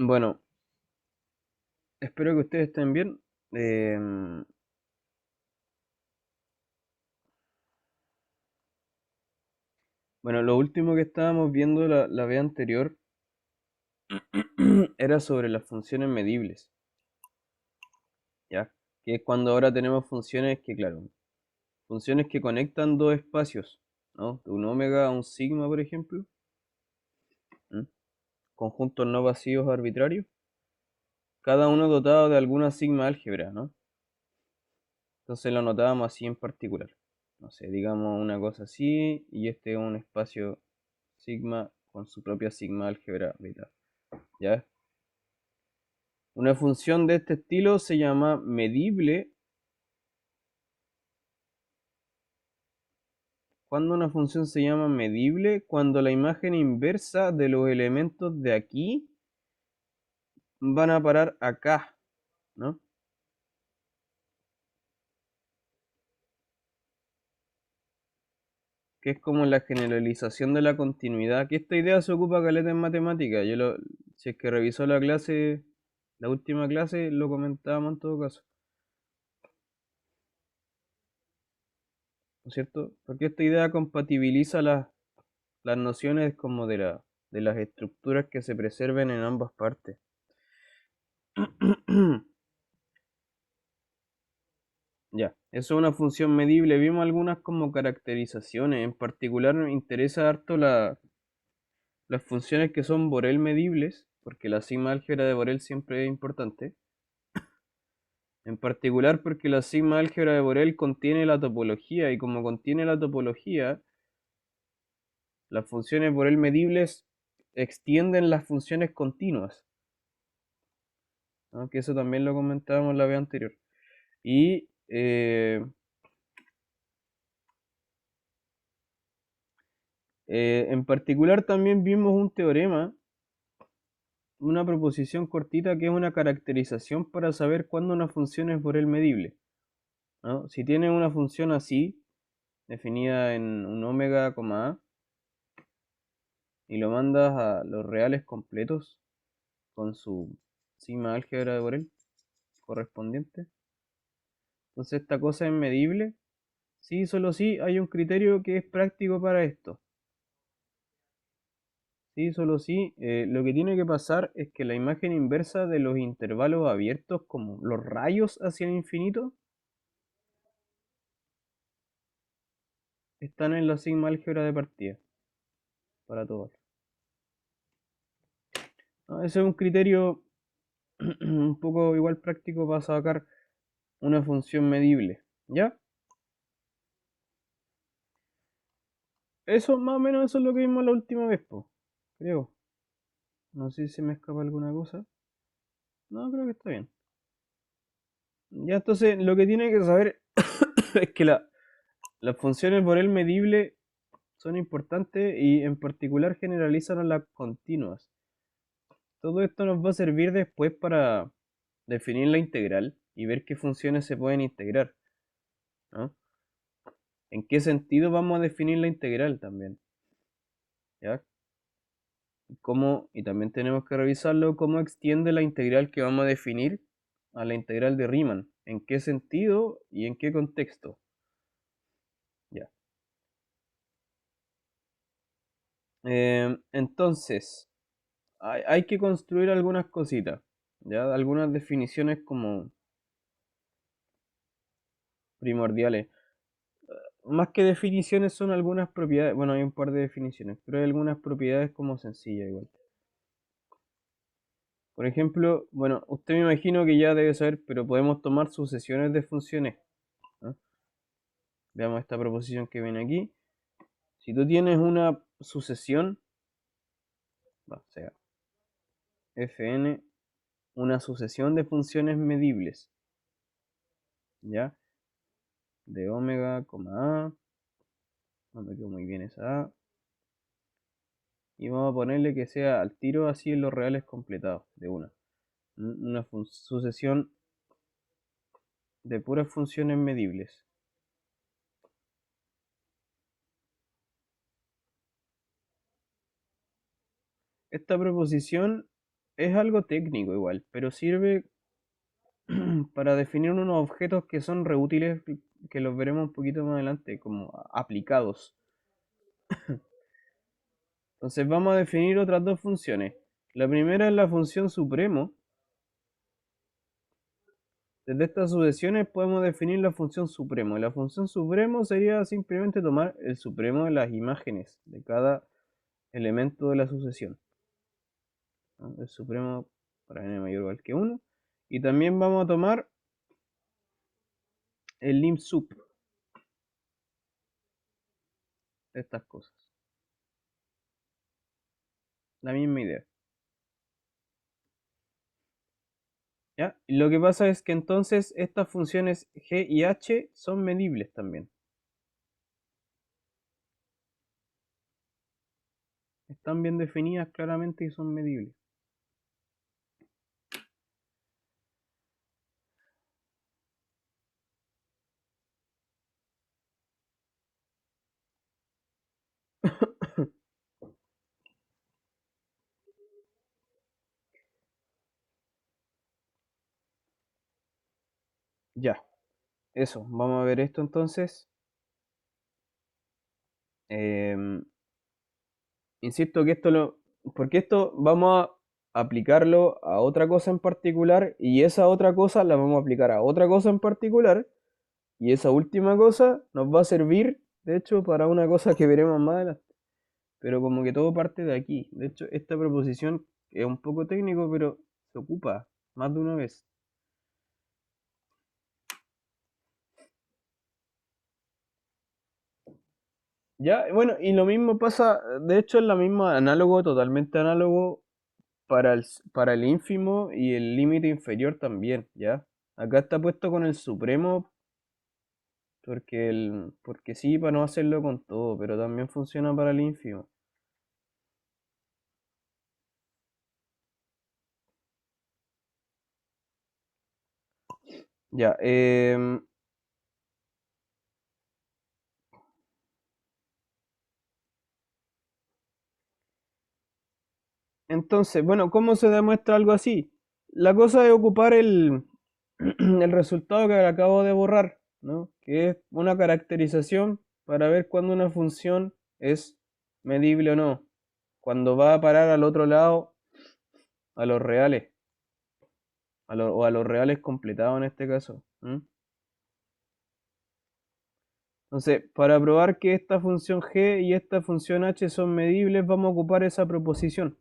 Bueno, espero que ustedes estén bien. Bueno, lo último que estábamos viendo la vez anterior era sobre las funciones medibles, ¿ya? Que es cuando ahora tenemos funciones que, claro, funciones que conectan dos espacios, ¿no? De un ómega a un sigma, por ejemplo, ¿m? Conjuntos no vacíos arbitrarios, cada uno dotado de alguna sigma álgebra, ¿no? Entonces lo anotábamos así en particular. No sé, digamos una cosa así, y este es un espacio sigma con su propia sigma álgebra beta. ¿Ya? Una función de este estilo se llama medible. Cuando una función se llama medible, cuando la imagen inversa de los elementos de aquí van a parar acá, ¿no? Que es como la generalización de la continuidad, que esta idea se ocupa caleta en matemática. Si es que revisó la clase, la última clase, lo comentábamos en todo caso, ¿no es cierto? Porque esta idea compatibiliza las nociones como de las estructuras que se preserven en ambas partes. Ya, eso es una función medible. Vimos algunas como caracterizaciones. En particular me interesa harto las funciones que son Borel medibles, porque la sigma álgebra de Borel siempre es importante. En particular porque la sigma álgebra de Borel contiene la topología, y como contiene la topología, las funciones Borel medibles extienden las funciones continuas, ¿no? Que eso también lo comentábamos la vez anterior. Y en particular también vimos un teorema, una proposición cortita que es una caracterización para saber cuándo una función es Borel medible, ¿no? Si tienes una función así, definida en un omega, a, y lo mandas a los reales completos con su sigma álgebra de Borel correspondiente, entonces esta cosa es medible. Sí, solo sí hay un criterio que es práctico para esto. Sí, solo sí. Lo que tiene que pasar es que la imagen inversa de los intervalos abiertos, como los rayos hacia el infinito, están en la sigma álgebra de partida, para todos. ¿No? Ese es un criterio un poco igual práctico para sacar una función medible. ¿Ya? Eso, más o menos, eso es lo que vimos la última vez, po, creo. No sé si se me escapa alguna cosa. No, creo que está bien. Ya, entonces, lo que tiene que saber es que las funciones Borel medible son importantes y en particular generalizan a las continuas. Todo esto nos va a servir después para definir la integral y ver qué funciones se pueden integrar, ¿no? ¿En qué sentido vamos a definir la integral también? ¿Ya? Y también tenemos que revisarlo, cómo extiende la integral que vamos a definir a la integral de Riemann. ¿En qué sentido y en qué contexto? Ya. Entonces, hay que construir algunas cositas, ¿ya? Algunas definiciones como primordiales. Más que definiciones son algunas propiedades, bueno, hay un par de definiciones, pero hay algunas propiedades como sencillas igual. Por ejemplo, bueno, usted me imagino que ya debe saber, pero podemos tomar sucesiones de funciones, ¿no? Veamos esta proposición que viene aquí. Si tú tienes una sucesión, o sea, Fn, una sucesión de funciones medibles, ¿ya? De omega, a, no me quedó muy bien esa a, y vamos a ponerle que sea al tiro así en los reales completados, de una. Una sucesión de puras funciones medibles. Esta proposición es algo técnico igual, pero sirve para definir unos objetos que son reútiles, que los veremos un poquito más adelante, como aplicados. Entonces vamos a definir otras dos funciones. La primera es la función supremo. Desde estas sucesiones podemos definir la función supremo. La función supremo sería simplemente tomar el supremo de las imágenes de cada elemento de la sucesión, ¿no? El supremo para n mayor o igual que 1. Y también vamos a tomar el lim sup de estas cosas. La misma idea. ¿Ya? Y lo que pasa es que entonces estas funciones g y h son medibles también. Están bien definidas claramente y son medibles. Ya, eso. Vamos a ver esto entonces. Em, Insisto que porque esto vamos a aplicarlo a otra cosa en particular y esa otra cosa la vamos a aplicar a otra cosa en particular y esa última cosa nos va a servir, de hecho, para una cosa que veremos más adelante. Pero como que todo parte de aquí. De hecho, esta proposición es un poco técnico, pero se ocupa más de una vez. Ya, bueno, y lo mismo pasa, de hecho es la misma análogo, totalmente análogo para el ínfimo y el límite inferior también, ¿ya? Acá está puesto con el supremo porque sí, para no hacerlo con todo, pero también funciona para el ínfimo. Ya, entonces, bueno, ¿cómo se demuestra algo así? La cosa es ocupar el resultado que acabo de borrar, ¿no? Que es una caracterización para ver cuándo una función es medible o no. Cuando va a parar al otro lado, a los reales, o a los reales completados en este caso. Entonces, para probar que esta función g y esta función h son medibles, vamos a ocupar esa proposición.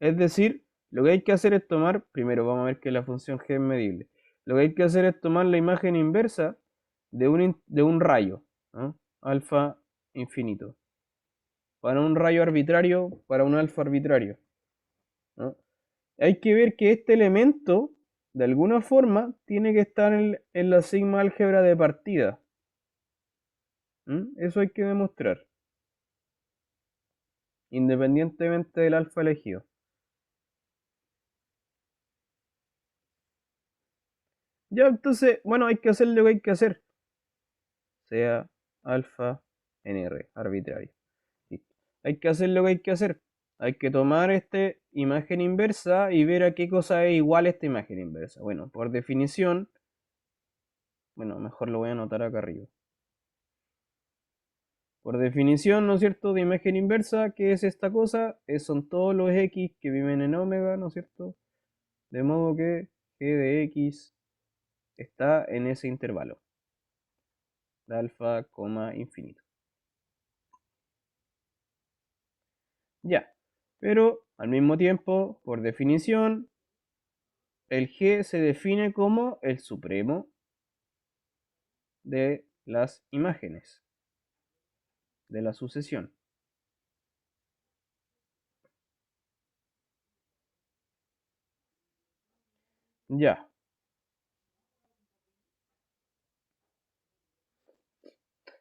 Es decir, lo que hay que hacer es tomar, primero vamos a ver que la función g es medible. Lo que hay que hacer es tomar la imagen inversa de un rayo, ¿no? Alfa infinito. Para un rayo arbitrario, para un alfa arbitrario, ¿no? Hay que ver que este elemento, de alguna forma, tiene que estar en la sigma álgebra de partida. Eso hay que demostrar, independientemente del alfa elegido. Ya, entonces, bueno, hay que hacer lo que hay que hacer. Sea alfa nr, arbitrario. Listo. Hay que hacer lo que hay que hacer. Hay que tomar esta imagen inversa y ver a qué cosa es igual esta imagen inversa. Bueno, por definición, bueno, mejor lo voy a anotar acá arriba. Por definición, ¿no es cierto?, de imagen inversa, ¿qué es esta cosa? Son todos los x que viven en omega, ¿no es cierto? De modo que g de x está en ese intervalo de alfa, infinito. Ya, pero al mismo tiempo, por definición, el g se define como el supremo de las imágenes de la sucesión. Ya.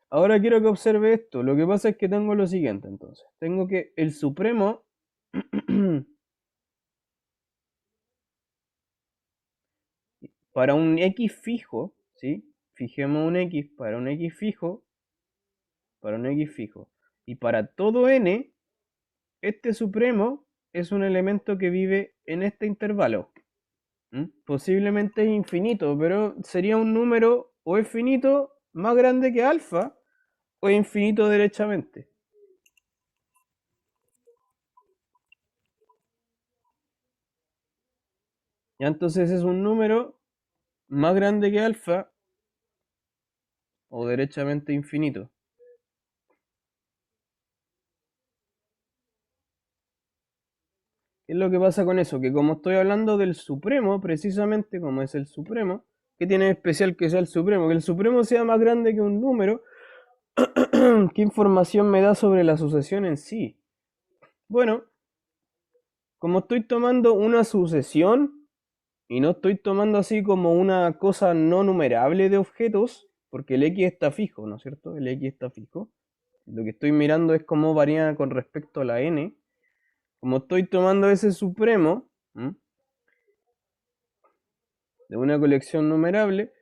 Ahora quiero que observe esto. Lo que pasa es que tengo lo siguiente entonces. Tengo que el supremo para un x fijo, ¿sí? Fijemos un x para un x fijo, para un x fijo. Y para todo n, este supremo es un elemento que vive en este intervalo. Posiblemente es infinito, pero sería un número o es finito más grande que alfa o es infinito derechamente. Ya entonces es un número más grande que alfa o derechamente infinito. ¿Qué es lo que pasa con eso? Que como estoy hablando del supremo, precisamente como es el supremo, ¿qué tiene de especial que sea el supremo? Que el supremo sea más grande que un número. ¿Qué información me da sobre la sucesión en sí? Bueno, como estoy tomando una sucesión y no estoy tomando así como una cosa no numerable de objetos, porque el X está fijo, ¿no es cierto? El X está fijo. Lo que estoy mirando es cómo varía con respecto a la n. Como estoy tomando ese supremo de una colección numerable,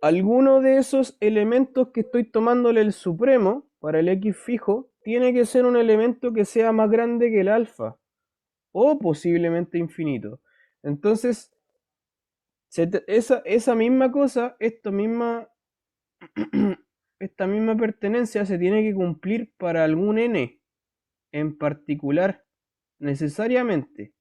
alguno de esos elementos que estoy tomándole el supremo para el X fijo tiene que ser un elemento que sea más grande que el alfa o posiblemente infinito. Entonces, esa misma cosa, esta misma pertenencia se tiene que cumplir para algún n en particular, necesariamente.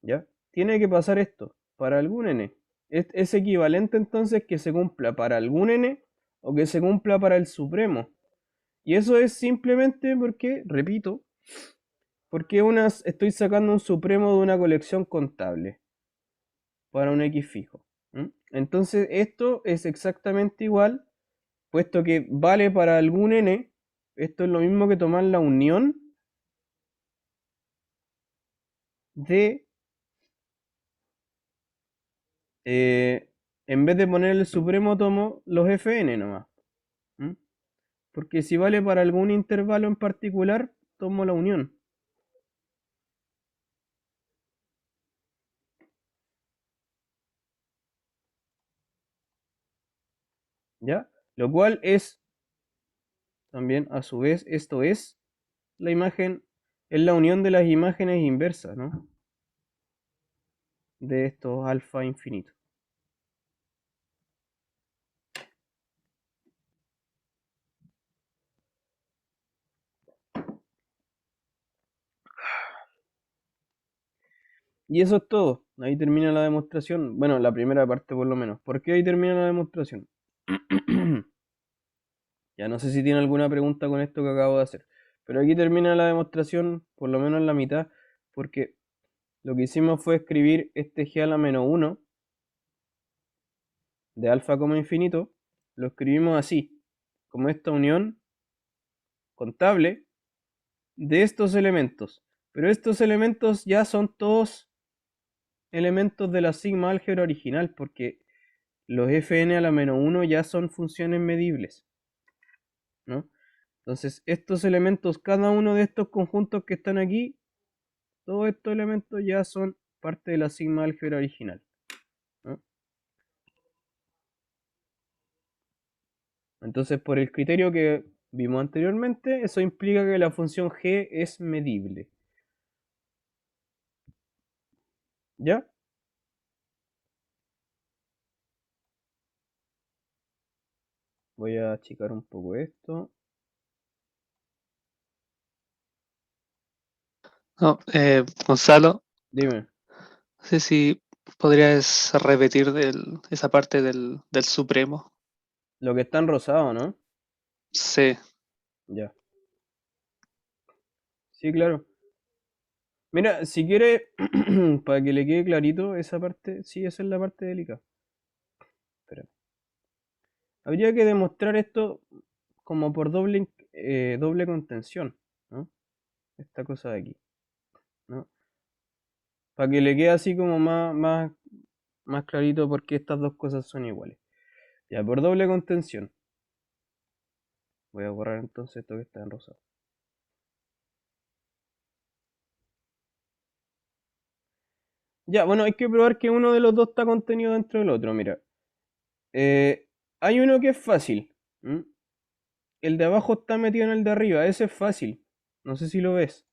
¿Ya? Tiene que pasar esto para algún n. Es equivalente entonces que se cumpla para algún n o que se cumpla para el supremo. Y eso es simplemente porque, repito, porque estoy sacando un supremo de una colección contable para un X fijo. Entonces esto es exactamente igual, puesto que vale para algún n, esto es lo mismo que tomar la unión de, en vez de poner el supremo tomo los Fn nomás. Porque si vale para algún intervalo en particular, tomo la unión. ¿Ya? Lo cual es, también a su vez, esto es la imagen, es la unión de las imágenes inversas, ¿no? De estos alfa infinitos. Y eso es todo. Ahí termina la demostración. Bueno, la primera parte por lo menos. ¿Por qué ahí termina la demostración? Ya no sé si tiene alguna pregunta con esto que acabo de hacer. Pero aquí termina la demostración, por lo menos en la mitad, porque lo que hicimos fue escribir este g a la menos 1 de alfa como infinito. Lo escribimos así, como esta unión contable de estos elementos. Pero estos elementos ya son todos elementos de la sigma álgebra original, porque los fn a la menos 1 ya son funciones medibles, ¿no? Entonces, estos elementos, cada uno de estos conjuntos que están aquí, todos estos elementos ya son parte de la sigma álgebra original, ¿no? Entonces, por el criterio que vimos anteriormente, eso implica que la función g es medible. ¿Ya? Voy a achicar un poco esto. No, Gonzalo, Dime, no sé si podrías repetir esa parte del Supremo. lo que está en rosado, ¿no? Sí. Ya. Sí, claro. Mira, si quiere, para que le quede clarito esa parte, sí, esa es la parte delicada. Espera. Habría que demostrar esto como por doble contención, ¿no? Esta cosa de aquí, ¿no? Para que le quede así como más clarito porque estas dos cosas son iguales. Ya, por doble contención. Voy a borrar entonces esto que está en rosado. Ya, bueno, hay que probar que uno de los dos está contenido dentro del otro. Mira, eh, hay uno que es fácil. El de abajo está metido en el de arriba, ese es fácil. No sé si lo ves.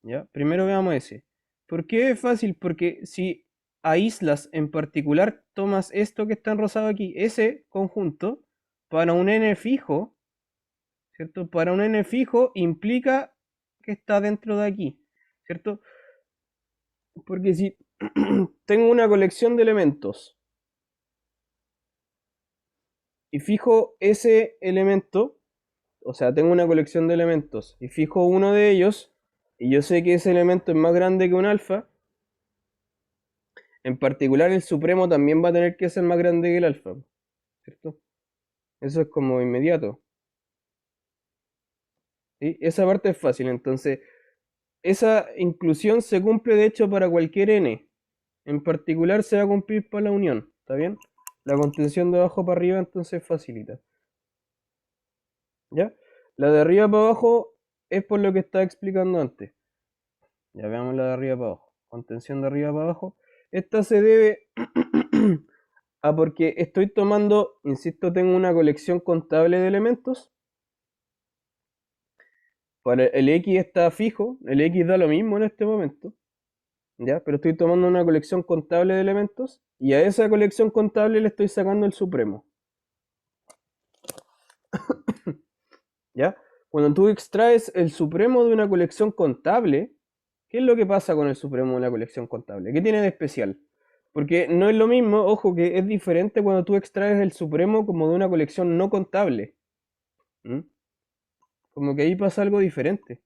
¿Ya? Primero veamos ese. ¿Por qué es fácil? Porque si aíslas en particular, tomas esto que está en rosado aquí, ese conjunto, para un n fijo, ¿cierto? Para un n fijo implica que está dentro de aquí, ¿cierto? Porque si tengo una colección de elementos y fijo ese elemento, o sea, tengo una colección de elementos y fijo uno de ellos, y yo sé que ese elemento es más grande que un alfa, en particular el supremo también va a tener que ser más grande que el alfa, ¿cierto? Eso es como inmediato. ¿Sí? Esa parte es fácil, entonces esa inclusión se cumple de hecho para cualquier n. En particular se va a cumplir para la unión, ¿está bien? La contención de abajo para arriba entonces facilita. ¿Ya? La de arriba para abajo es por lo que estaba explicando antes. Ya veamos la de arriba para abajo. Contención de arriba para abajo. Esta se debe a porque estoy tomando, insisto, tengo una colección contable de elementos. Para el X está fijo, el X da lo mismo en este momento, ¿ya? Pero estoy tomando una colección contable de elementos y a esa colección contable le estoy sacando el supremo, ¿ya? Cuando tú extraes el supremo de una colección contable, ¿qué es lo que pasa con el supremo de una colección contable? ¿Qué tiene de especial? Porque no es lo mismo, ojo, que es diferente cuando tú extraes el supremo como de una colección no contable. ¿Mm? Como que ahí pasa algo diferente.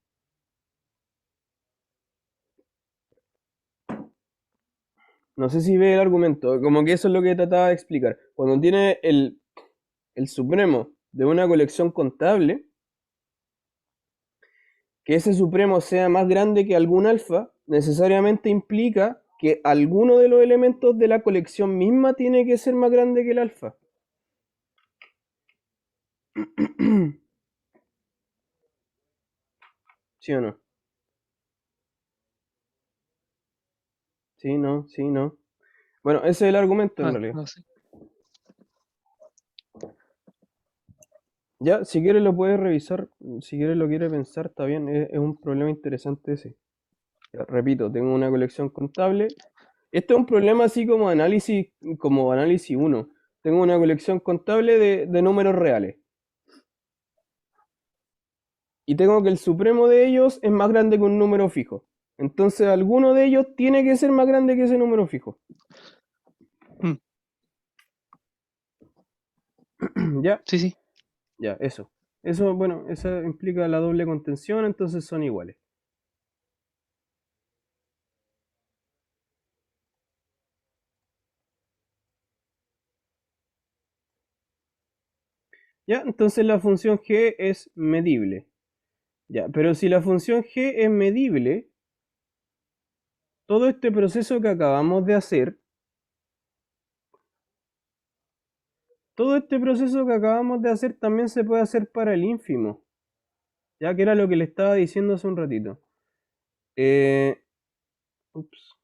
No sé si ve el argumento, como que eso es lo que trataba de explicar. Cuando tiene el supremo de una colección contable, que ese supremo sea más grande que algún alfa, necesariamente implica que alguno de los elementos de la colección misma tiene que ser más grande que el alfa. ¿Sí o no? Sí, no, sí, no. Bueno, ese es el argumento en Ah, realidad. no sé. Ya, si quieres lo puedes revisar, si quieres lo quieres pensar, está bien, es un problema interesante ese. Ya, repito, tengo una colección contable. Este es un problema así como análisis uno. Tengo una colección contable de números reales. Y tengo que el supremo de ellos es más grande que un número fijo. Entonces alguno de ellos tiene que ser más grande que ese número fijo. Mm, ¿Ya? sí, sí. Ya, eso. Eso, bueno, eso implica la doble contención, entonces son iguales. ¿Ya? Entonces la función g es medible. Ya, pero si la función g es medible, todo este proceso que acabamos de hacer, todo este proceso que acabamos de hacer también se puede hacer para el ínfimo, ya que era lo que le estaba diciendo hace un ratito. Eh, ups.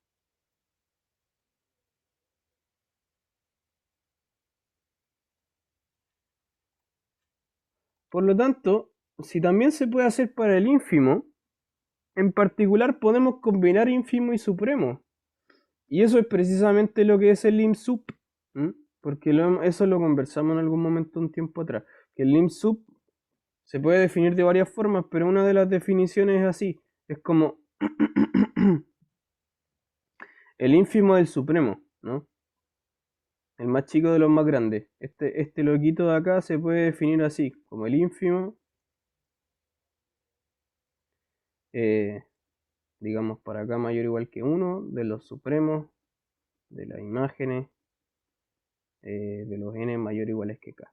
Por lo tanto, si también se puede hacer para el ínfimo, en particular podemos combinar ínfimo y supremo. Y eso es precisamente lo que es el lim-sup. ¿M? Porque eso lo conversamos en algún momento un tiempo atrás. Que el lim-sup se puede definir de varias formas, pero una de las definiciones es así. Es como el ínfimo del supremo, ¿no? El más chico de los más grandes. Este loquito de acá se puede definir así, como el ínfimo, eh, digamos para acá mayor o igual que uno de los supremos, de las imágenes, de los n mayor o iguales que k.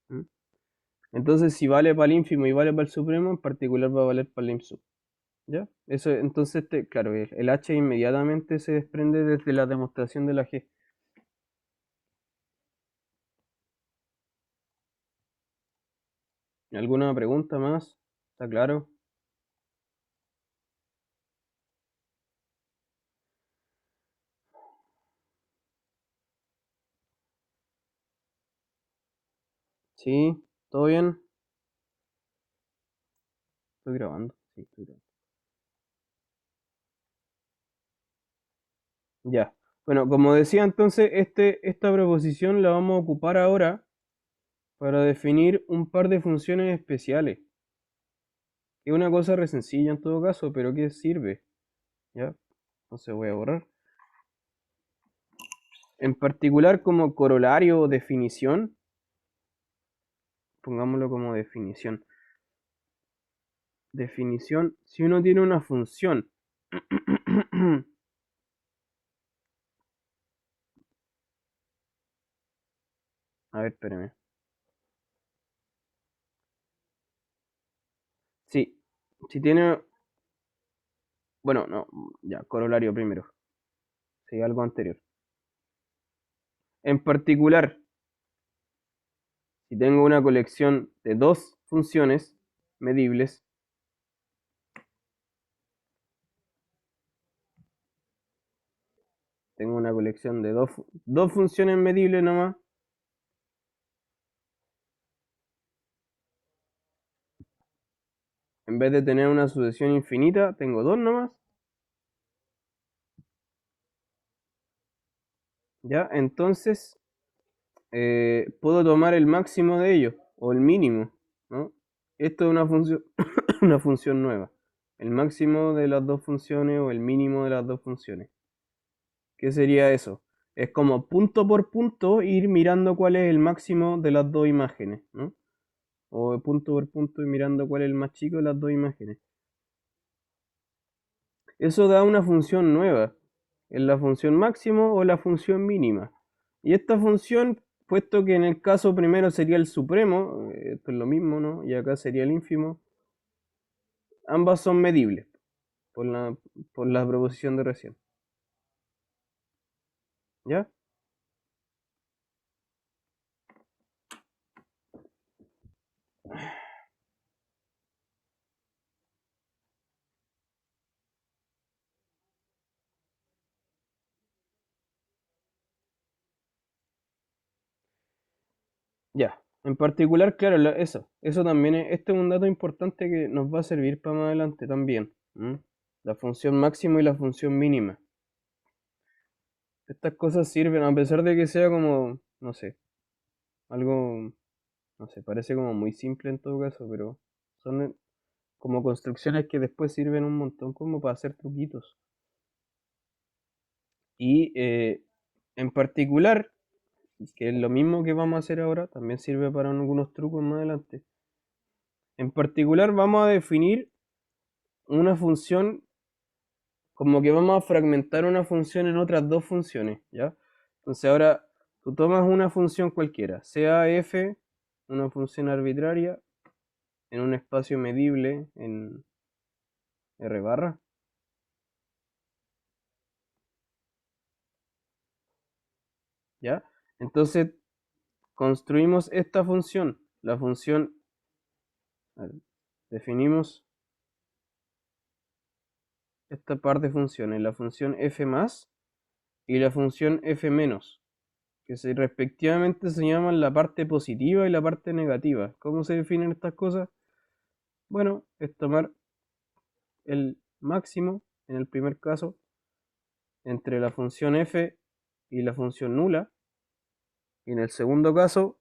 ¿Mm? Entonces, si vale para el ínfimo y vale para el supremo, en particular va a valer para el lim-sub. ¿Ya? Eso, entonces, claro, el h inmediatamente se desprende desde la demostración de la g. ¿Alguna pregunta más? ¿Está claro? ¿Sí? ¿Todo bien? Estoy grabando. Sí, estoy grabando. Ya. Bueno, como decía entonces, esta proposición la vamos a ocupar ahora para definir un par de funciones especiales. Es una cosa re sencilla en todo caso, pero que sirve. ¿Ya? Entonces voy a borrar. En particular como corolario o definición, pongámoslo como definición. Definición, si uno tiene una función. A ver, espérame. Sí, si tiene... Bueno, no, ya, corolario primero. Sí, algo anterior. En particular, si tengo una colección de dos funciones medibles, tengo una colección de dos funciones medibles nomás, en vez de tener una sucesión infinita, tengo dos nomás, ¿ya? Entonces, puedo tomar el máximo de ellos, o el mínimo, ¿no? Esto es una función, una función nueva. El máximo de las dos funciones o el mínimo de las dos funciones. ¿Qué sería eso? Es como punto por punto ir mirando cuál es el máximo de las dos imágenes, ¿no? O punto por punto ir mirando cuál es el más chico de las dos imágenes. Eso da una función nueva, es la función máximo o la función mínima. Y esta función, puesto que en el caso primero sería el supremo, esto es lo mismo, ¿no? Y acá sería el ínfimo, ambas son medibles por la proposición de recién. ¿Ya? Ya. En particular, claro, eso también este es un dato importante que nos va a servir para más adelante también. ¿M? La función máximo y la función mínima. Estas cosas sirven, a pesar de que sea como, no sé, algo, no sé, parece como muy simple en todo caso, pero son como construcciones que después sirven un montón como para hacer truquitos. Y en particular, que es lo mismo que vamos a hacer ahora, también sirve para algunos trucos más adelante. En particular vamos a definir una función, como que vamos a fragmentar una función en otras dos funciones, ¿ya? Entonces ahora tú tomas una función cualquiera, sea f, una función arbitraria, en un espacio medible en R barra, ¿ya? Entonces construimos esta función, la función, a ver, definimos esta par de funciones, la función f más y la función f menos, que respectivamente se llaman la parte positiva y la parte negativa. ¿Cómo se definen estas cosas? Bueno, es tomar el máximo, en el primer caso, entre la función f y la función nula, y en el segundo caso,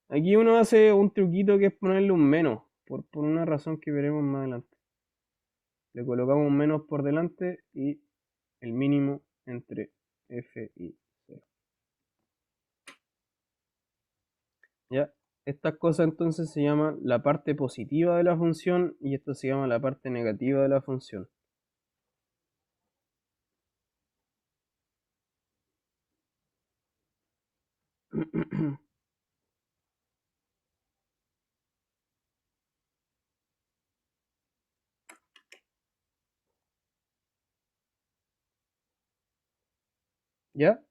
aquí uno hace un truquito que es ponerle un menos, por una razón que veremos más adelante. Le colocamos un menos por delante y el mínimo entre f y 0. ¿Ya? Estas cosas entonces se llaman la parte positiva de la función y esto se llama la parte negativa de la función. ¿Ya?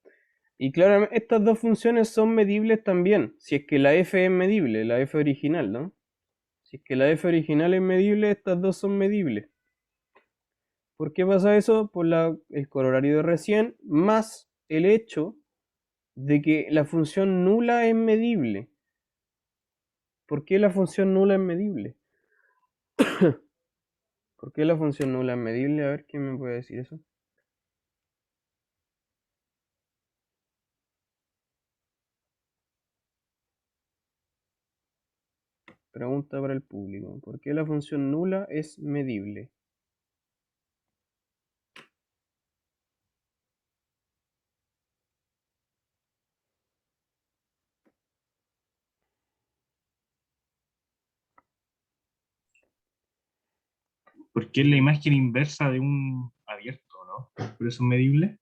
Y claramente estas dos funciones son medibles también, si es que la f es medible, la f original, ¿no? Si es que la f original es medible, estas dos son medibles. ¿Por qué pasa eso? Por el corolario de recién, más el hecho de que la función nula es medible. ¿Por qué la función nula es medible? ¿Por qué la función nula es medible? A ver, ¿quién me puede decir eso? Pregunta para el público. ¿Por qué la función nula es medible? Porque es la imagen inversa de un abierto, ¿no? Por eso es medible.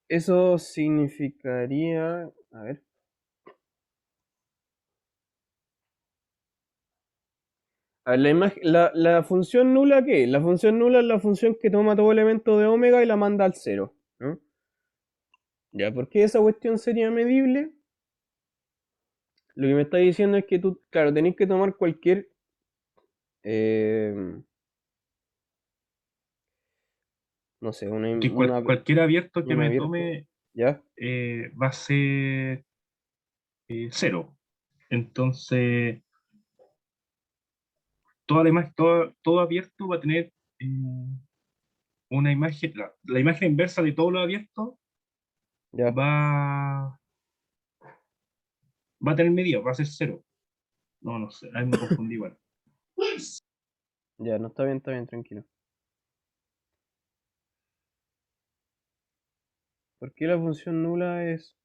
Eso significaría... A ver. A ver, la función nula, ¿qué es? La función nula es la función que toma todo elemento de omega y la manda al cero, ¿no? Ya, ¿por qué esa cuestión sería medible? Lo que me está diciendo es que tú, claro, tenés que tomar cualquier... no sé, Que cualquier abierto que un me abierto, tome ¿ya? va a ser cero. Entonces, todo abierto va a tener una imagen, la imagen inversa de todo lo abierto Ya, va, va a tener medida, va a ser cero. No, no sé, ahí me confundí igual. ya, no está bien, tranquilo. ¿Por qué la función nula es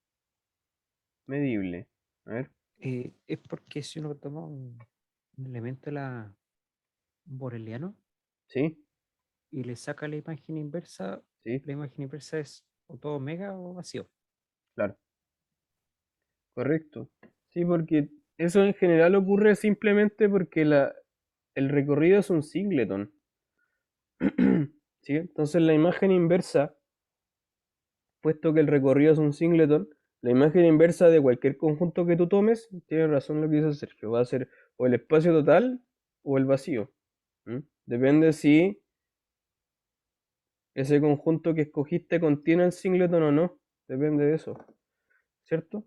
medible? A ver, Es porque si uno toma un elemento de la boreliano ¿sí? y le saca Sí, la imagen inversa es o todo omega o vacío. claro, correcto. Sí, porque eso en general ocurre simplemente porque el recorrido es un singleton. ¿Sí? Entonces la imagen inversa, puesto que el recorrido es un singleton, la imagen inversa de cualquier conjunto que tú tomes, tiene razón lo que dice Sergio, va a ser o el espacio total o el vacío. ¿Mm? Depende si ese conjunto que escogiste contiene el singleton o no. Depende de eso, ¿cierto?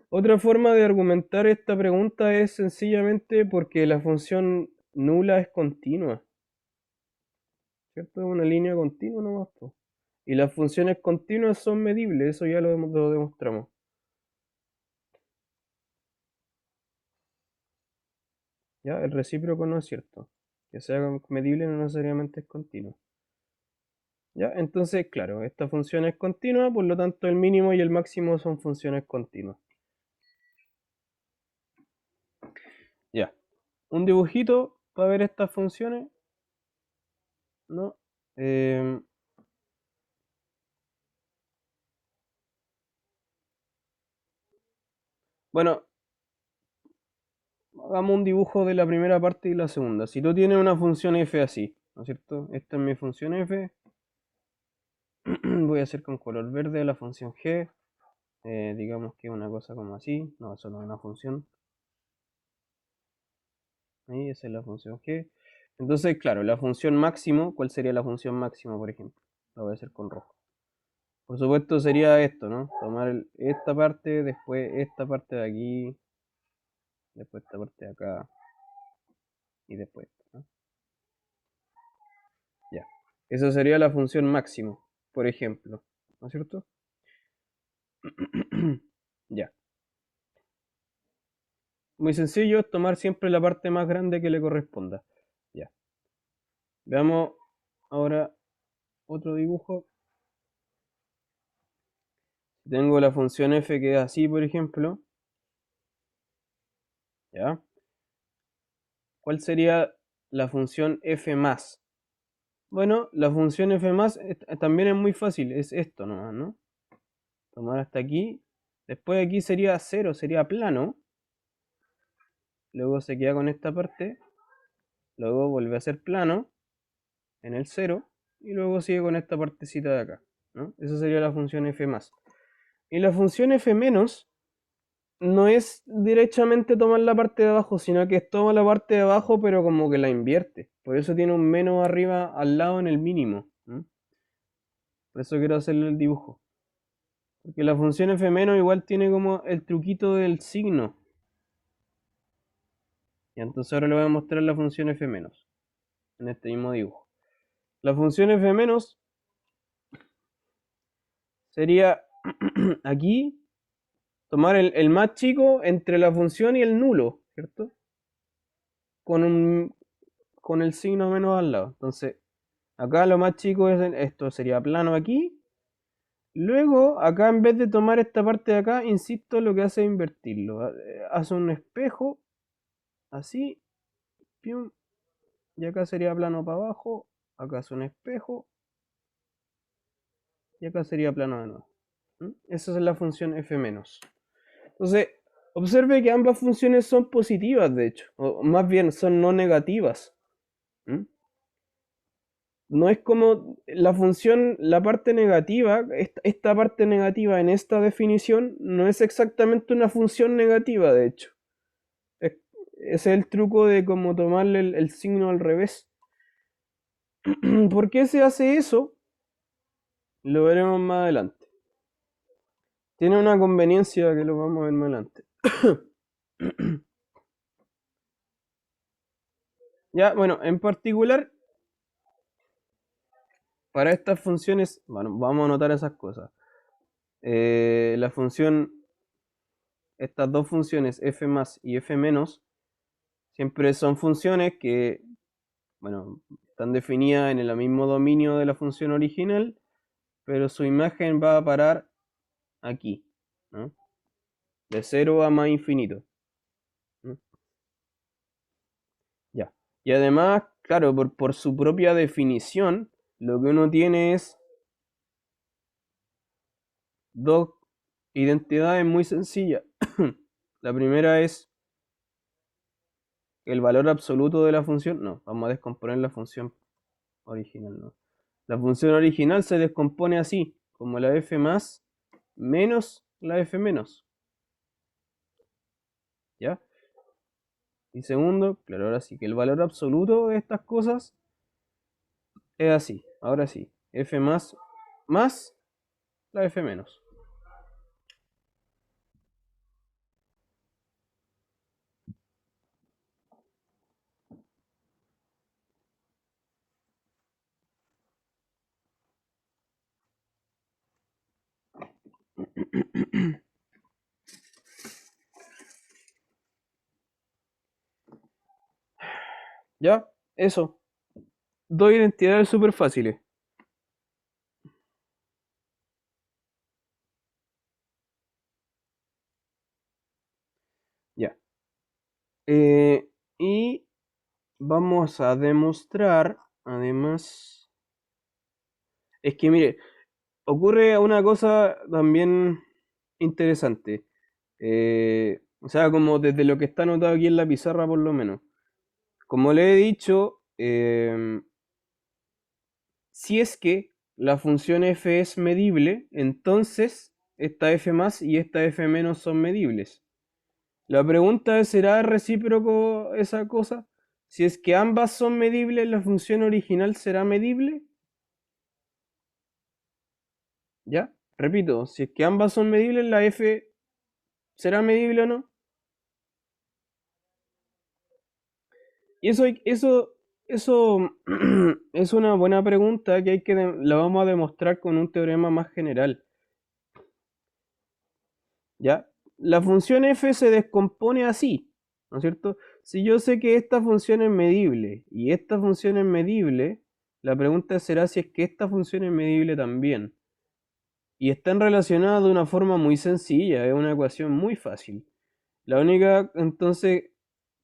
Otra forma de argumentar esta pregunta es sencillamente porque la función nula es continua, ¿cierto? Es una línea continua nomás, po. Y las funciones continuas son medibles, eso ya lo demostramos. ¿Ya? El recíproco no es cierto. Que sea medible no necesariamente es continuo. ¿Ya? Entonces, claro, esta función es continua, por lo tanto el mínimo y el máximo son funciones continuas. Ya. Un dibujito para ver estas funciones, ¿no? Bueno, hagamos un dibujo de la primera parte y la segunda. Si tú tienes una función f así, ¿no es cierto? Esta es mi función f. Voy a hacer con color verde la función g. Digamos que una cosa como así. No, eso no es una función. Ahí, esa es la función g. Entonces, claro, la función máximo, ¿cuál sería la función máximo, por ejemplo? La voy a hacer con rojo. Por supuesto sería esto, ¿no? Tomar esta parte, después esta parte de aquí, después esta parte de acá y después esta, ¿no? Ya. Esa sería la función máximo, por ejemplo. ¿No es cierto? Ya. Muy sencillo, es tomar siempre la parte más grande que le corresponda. Ya. Veamos ahora otro dibujo. Tengo la función f que es así, por ejemplo. ¿Ya? ¿Cuál sería la función f más? Bueno, la función f más también es muy fácil, es esto nomás, ¿no? Tomar hasta aquí. Después aquí sería cero, sería plano. Luego se queda con esta parte. Luego vuelve a ser plano en el cero. Y luego sigue con esta partecita de acá, ¿no? Esa sería la función f más. Y la función f menos no es directamente tomar la parte de abajo, sino que es toma la parte de abajo, pero como que la invierte. Por eso tiene un menos arriba al lado en el mínimo, ¿no? Por eso quiero hacerle el dibujo. Porque la función f menos igual tiene como el truquito del signo. Y entonces ahora le voy a mostrar la función f menos en este mismo dibujo. La función f menos sería aquí tomar el más chico entre la función y el nulo, ¿cierto? Con el signo menos al lado. Entonces, acá lo más chico es esto, sería plano aquí. Luego, acá en vez de tomar esta parte de acá, insisto, lo que hace es invertirlo. Hace un espejo, así, pium, y acá sería plano para abajo, acá hace un espejo, y acá sería plano de nuevo. Esa es la función f menos. Entonces, observe que ambas funciones son positivas, de hecho, o más bien son no negativas. No es como la función, la parte negativa, esta parte negativa en esta definición no es exactamente una función negativa, de hecho. Ese es el truco de cómo tomarle el signo al revés. ¿Por qué se hace eso? Lo veremos más adelante. Tiene una conveniencia que lo vamos a ver más adelante. Ya, bueno, en particular, para estas funciones, bueno, vamos a notar esas cosas. La función, estas dos funciones, f más y f menos, siempre son funciones que, bueno, están definidas en el mismo dominio de la función original, pero su imagen va a parar aquí, ¿no? De 0 a más infinito. ¿No? Ya. Y además, claro, por su propia definición, lo que uno tiene es dos identidades muy sencillas. La primera es el valor absoluto de la función. No, vamos a descomponer la función original, ¿no? La función original se descompone así, como la f más menos la f menos. ¿Ya? Y segundo, claro, ahora sí, que el valor absoluto de estas cosas es así. Ahora sí, f más más la f menos. ¿Ya? Eso. Dos identidades súper fáciles. Ya. Y vamos a demostrar, además, es que mire, ocurre una cosa también interesante. O sea, como desde lo que está anotado aquí en la pizarra por lo menos. Como le he dicho, si es que la función f es medible, entonces esta f más y esta f menos son medibles. La pregunta es, ¿será recíproco esa cosa? Si es que ambas son medibles, ¿la función original será medible? ¿Ya? Repito, si es que ambas son medibles, ¿la f será medible o no? Y eso es una buena pregunta que la vamos a demostrar con un teorema más general. ¿Ya? La función f se descompone así, ¿no es cierto? Si yo sé que esta función es medible y esta función es medible, la pregunta será si es que esta función es medible también. Y están relacionadas de una forma muy sencilla, es una ecuación muy fácil. La única, entonces,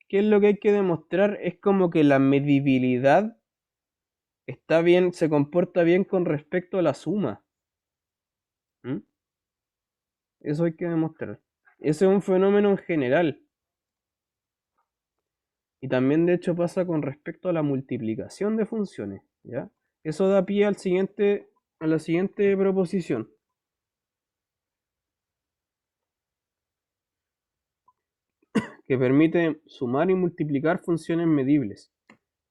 ¿qué es lo que hay que demostrar? Es como que la medibilidad está bien, se comporta bien con respecto a la suma. ¿Mm? Eso hay que demostrar. Ese es un fenómeno en general. Y también de hecho pasa con respecto a la multiplicación de funciones, ¿ya? Eso da pie a la siguiente proposición. Que permite sumar y multiplicar funciones medibles.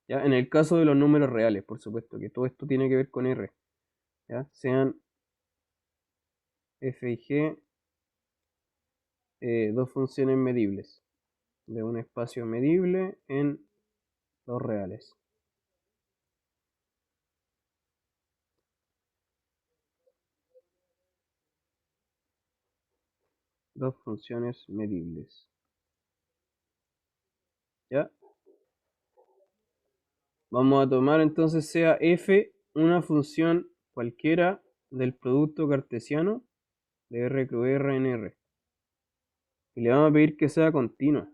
¿Ya? En el caso de los números reales, por supuesto, que todo esto tiene que ver con R. ¿Ya? Sean f y g dos funciones medibles. de un espacio medible en los reales. Dos funciones medibles. ¿Ya? Vamos a tomar entonces sea f una función cualquiera del producto cartesiano de R cruz R en R. Y le vamos a pedir que sea continua.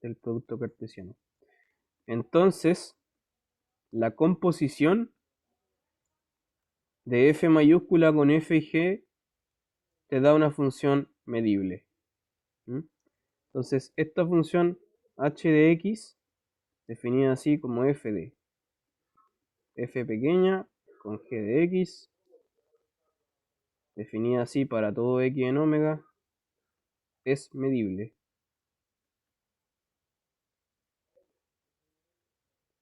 Del producto cartesiano. Entonces, la composición de f mayúscula con f y g te da una función medible. Entonces, esta función h de x, definida así como f de f pequeña con g de x, definida así para todo x en omega, es medible.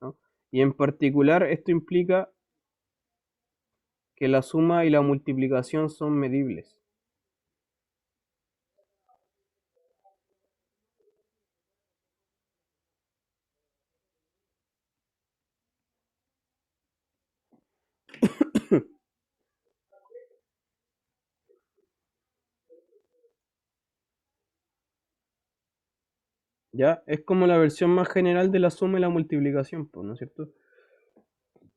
¿No? Y en particular esto implica que la suma y la multiplicación son medibles. ¿Ya? Es como la versión más general de la suma y la multiplicación, pues, ¿no es cierto?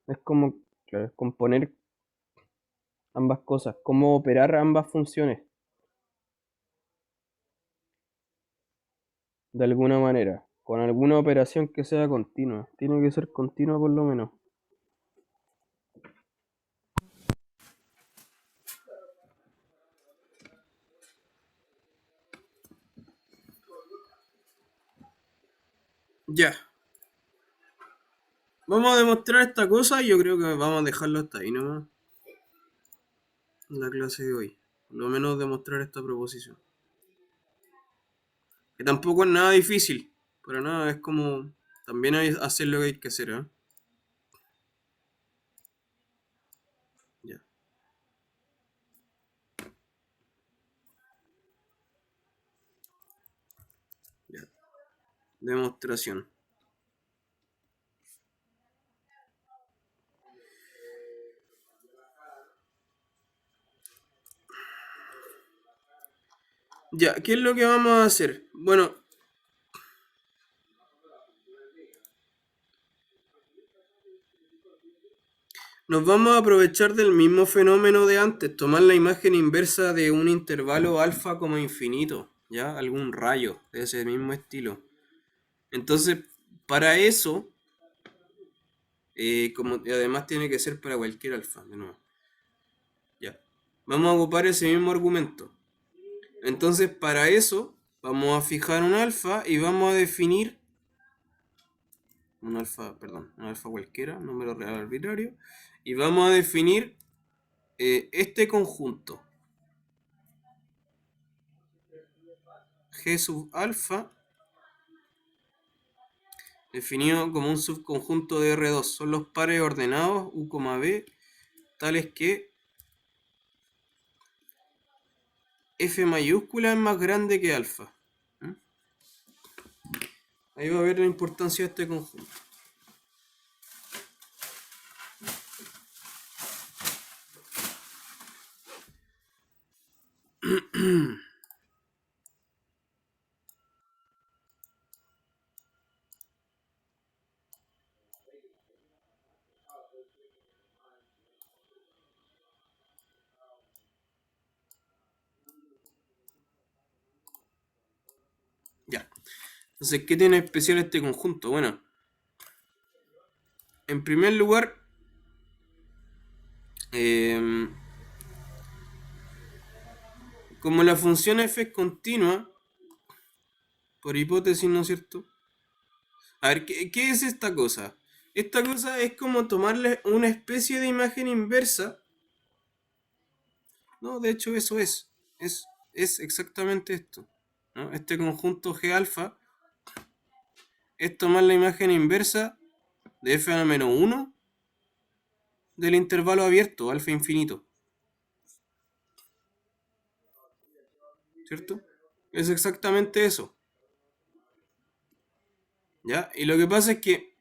Es como, claro, es componer ambas cosas, cómo operar ambas funciones, de alguna manera, con alguna operación que sea continua. Tiene que ser continua por lo menos. Ya. Vamos a demostrar esta cosa y yo creo que vamos a dejarlo hasta ahí nomás. En la clase de hoy. Por lo menos demostrar esta proposición. Que tampoco es nada difícil. Para nada, es como también hay hacer lo que hay que hacer, ¿eh? Ya. Ya. Demostración. Ya, ¿qué es lo que vamos a hacer? Bueno, nos vamos a aprovechar del mismo fenómeno de antes, tomar la imagen inversa de un intervalo alfa como infinito, ¿ya? Algún rayo de ese mismo estilo. Entonces, para eso, como además tiene que ser para cualquier alfa, de nuevo. Ya. Vamos a ocupar ese mismo argumento. Entonces, para eso, vamos a fijar un alfa y vamos a definir un alfa cualquiera, número real arbitrario, y vamos a definir este conjunto G sub alfa definido como un subconjunto de R2. Son los pares ordenados U, B, tales que F mayúscula es más grande que alfa. Ahí va a ver la importancia de este conjunto. Ya. Entonces, ¿qué tiene especial este conjunto? Bueno, en primer lugar, como la función f es continua, por hipótesis, ¿no es cierto? A ver, ¿qué es esta cosa? Esta cosa es como tomarle una especie de imagen inversa. No, de hecho eso es. Es exactamente esto, ¿no? Este conjunto G alfa es tomar la imagen inversa de f a la menos 1 del intervalo abierto, alfa infinito. ¿cierto? Es exactamente eso. ¿Ya? Y lo que pasa es que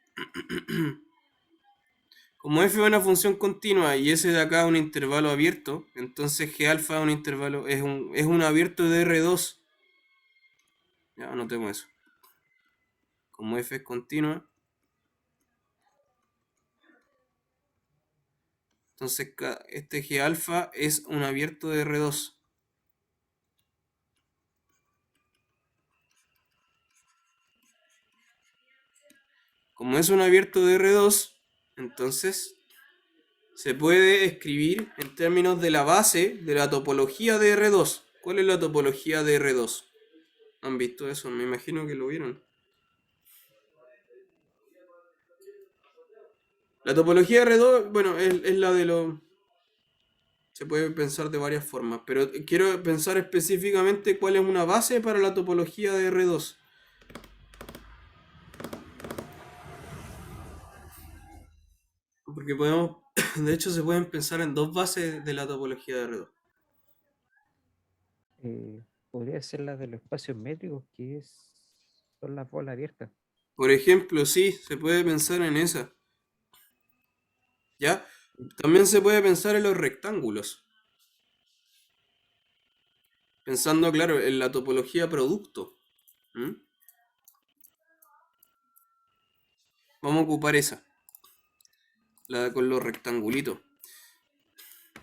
como f es una función continua y ese de acá es un intervalo abierto, entonces g alfa es un intervalo, es un abierto de R2. Ya, anotemos eso. Como f es continua, entonces este g alfa es un abierto de R2. Como es un abierto de R2, entonces se puede escribir en términos de la base de la topología de R2. ¿Cuál es la topología de R2? ¿Han visto eso? Me imagino que lo vieron. La topología de R2, bueno, es la de los... Se puede pensar de varias formas, pero quiero pensar específicamente cuál es una base para la topología de R2. Porque podemos, de hecho se pueden pensar en dos bases de la topología de R2. Podría ser la de los espacios métricos, son las bolas abiertas. Por ejemplo, sí, se puede pensar en esa. ¿Ya? También se puede pensar en los rectángulos. Pensando, claro, en la topología producto. ¿Mm? Vamos a ocupar esa. La con los rectangulitos.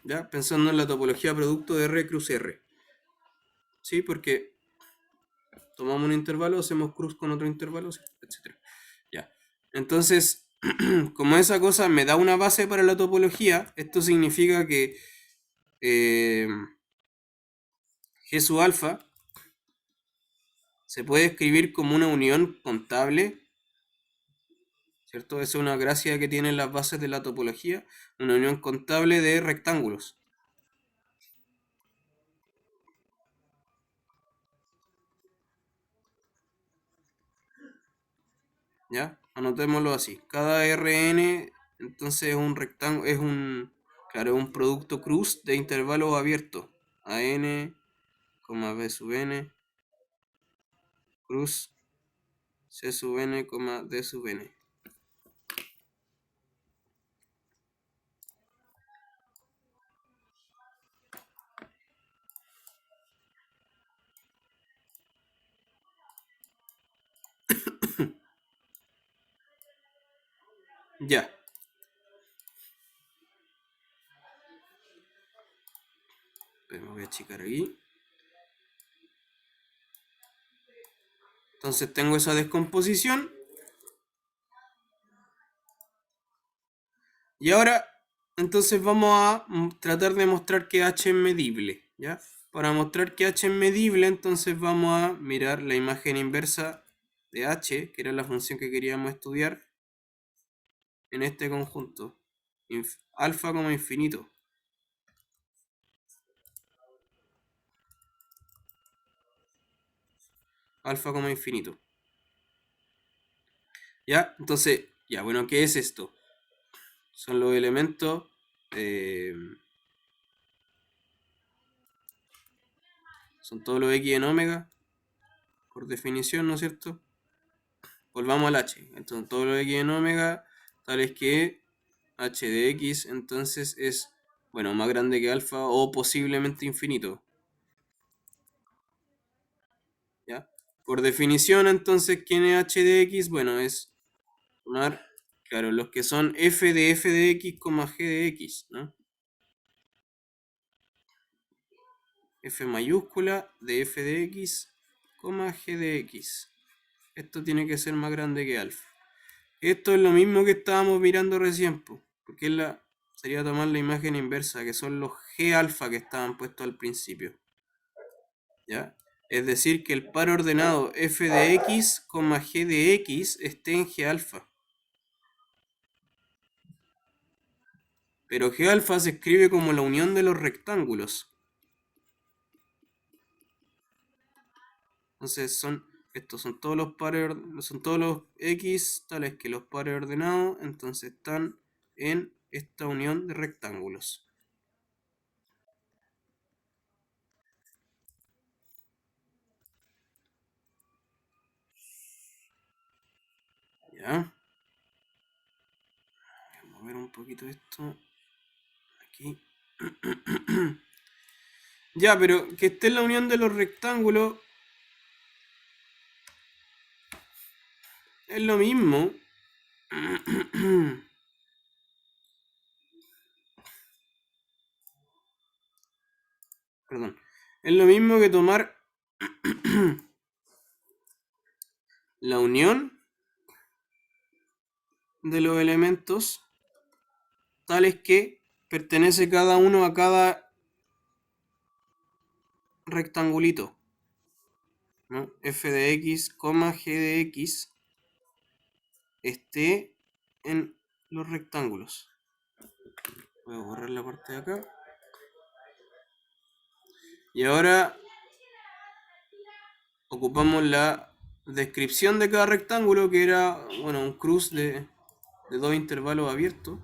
¿Ya? Pensando en la topología producto de R cruz R. ¿Sí? Porque tomamos un intervalo, hacemos cruz con otro intervalo, etc. Ya. Entonces, como esa cosa me da una base para la topología, esto significa que G sub alfa se puede escribir como una unión contable, ¿cierto? Esa es una gracia que tienen las bases de la topología, una unión contable de rectángulos. ¿Ya? Anotémoslo así. Cada Rn entonces es un rectángulo, claro, un producto cruz de intervalos abiertos. A n, b sub n, cruz c sub n, d sub n. Ya. Me voy a achicar aquí. Entonces tengo esa descomposición. Y ahora, entonces vamos a tratar de mostrar que H es medible, ¿ya? Para mostrar que H es medible, entonces vamos a mirar la imagen inversa de H, que era la función que queríamos estudiar en este conjunto. Alfa como infinito. Alfa como infinito. ¿Ya? Entonces, ya, bueno, ¿qué es esto? Son los elementos... son todos los X en omega, por definición, ¿no es cierto? Volvamos al H. Entonces, todos los X en omega, tales que H de X, entonces es, bueno, más grande que alfa o posiblemente infinito. ¿Ya? Por definición, entonces, ¿quién es H de X? Bueno, es tomar, claro, los que son f de X, g de X, ¿no? F mayúscula de f de X, g de X. Esto tiene que ser más grande que alfa. Esto es lo mismo que estábamos mirando recién, porque sería tomar la imagen inversa, que son los G alfa que estaban puestos al principio. ¿Ya? Es decir, que el par ordenado f de x, g de x esté en G alfa. Pero G alfa se escribe como la unión de los rectángulos. Entonces estos son todos los pares, son todos los x tales que los pares ordenados, entonces están en esta unión de rectángulos. Ya. Voy a mover un poquito esto. Aquí. Ya, pero que esté en la unión de los rectángulos es lo mismo. Perdón. Es lo mismo que tomar la unión de los elementos tales que pertenece cada uno a cada rectangulito, ¿no? F de x, G de x esté en los rectángulos. Voy a borrar la parte de acá. Y ahora ocupamos la descripción de cada rectángulo, que era, bueno, un cruz de dos intervalos abiertos.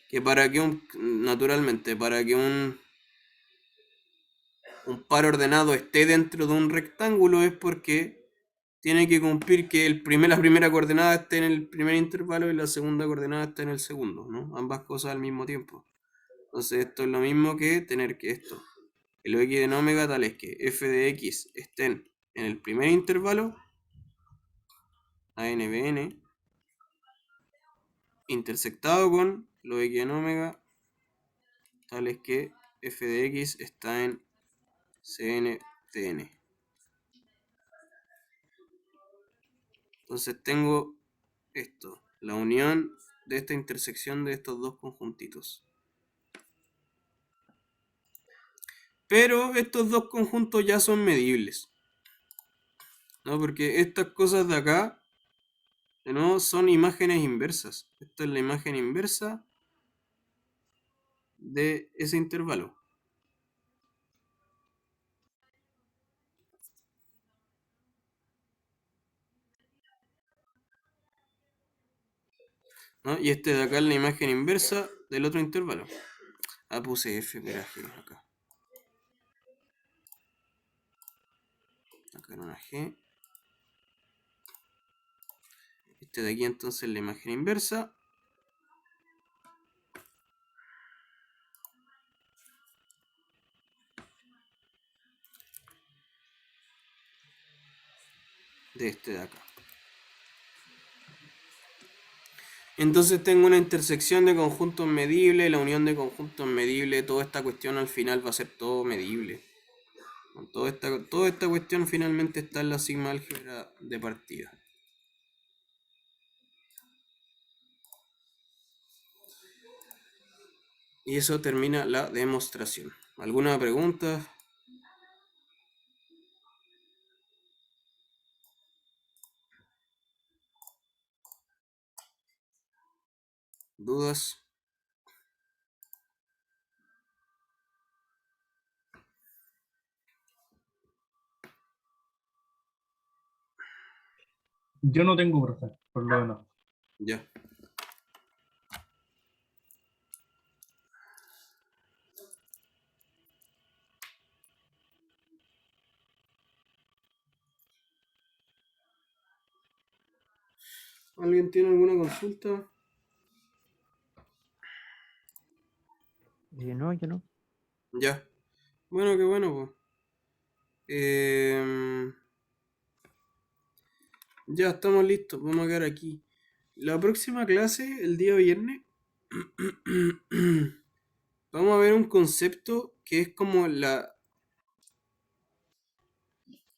Que para que naturalmente, para que un par ordenado esté dentro de un rectángulo es porque tiene que cumplir que la primera coordenada esté en el primer intervalo y la segunda coordenada esté en el segundo, ¿no? Ambas cosas al mismo tiempo. Entonces esto es lo mismo que tener que esto. Que los x de omega tal es que f de x estén en el primer intervalo, ANBN, intersectado con los x en omega tal es que f de x está en CNTN. Entonces tengo esto, la unión de esta intersección de estos dos conjuntitos. Pero estos dos conjuntos ya son medibles, ¿no? Porque estas cosas de acá, de nuevo, son imágenes inversas. Esta es la imagen inversa de ese intervalo. ¿No? Y este de acá es la imagen inversa del otro intervalo. Ah, puse F, peraje, acá. Acá en una G. Este de aquí entonces es la imagen inversa. De este de acá. Entonces tengo una intersección de conjuntos medibles, la unión de conjuntos medibles, toda esta cuestión al final va a ser todo medible. Toda esta cuestión finalmente está en la sigma álgebra de partida. Y eso termina la demostración. ¿Alguna pregunta? ¿Dudas? Yo no tengo profe, por lo menos. Ya. ¿Alguien tiene alguna consulta? No, yo no. Ya. Bueno, qué bueno, pues. Ya estamos listos, vamos a quedar aquí. La próxima clase, el día viernes, vamos a ver un concepto que es como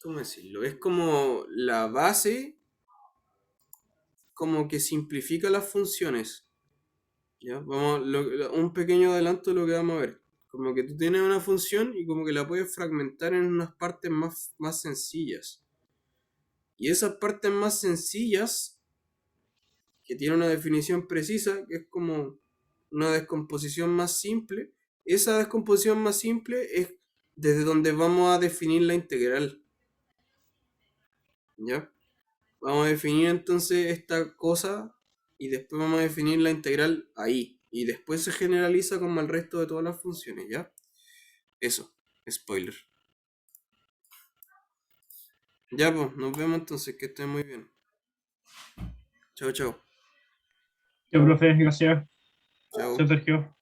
¿cómo decirlo? Es como la base, como que simplifica las funciones. ¿Ya? Un pequeño adelanto de lo que vamos a ver. Como que tú tienes una función y como que la puedes fragmentar en unas partes más sencillas. Y esas partes más sencillas, que tienen una definición precisa, que es como una descomposición más simple, esa descomposición más simple es desde donde vamos a definir la integral. ¿Ya? Vamos a definir entonces esta cosa y después vamos a definir la integral ahí. Y después se generaliza como el resto de todas las funciones, ¿ya? Eso, spoiler. Ya, pues, nos vemos entonces, que estén muy bien. Chao, chao. Yo, profe, gracias. Chao. Soy Sergio.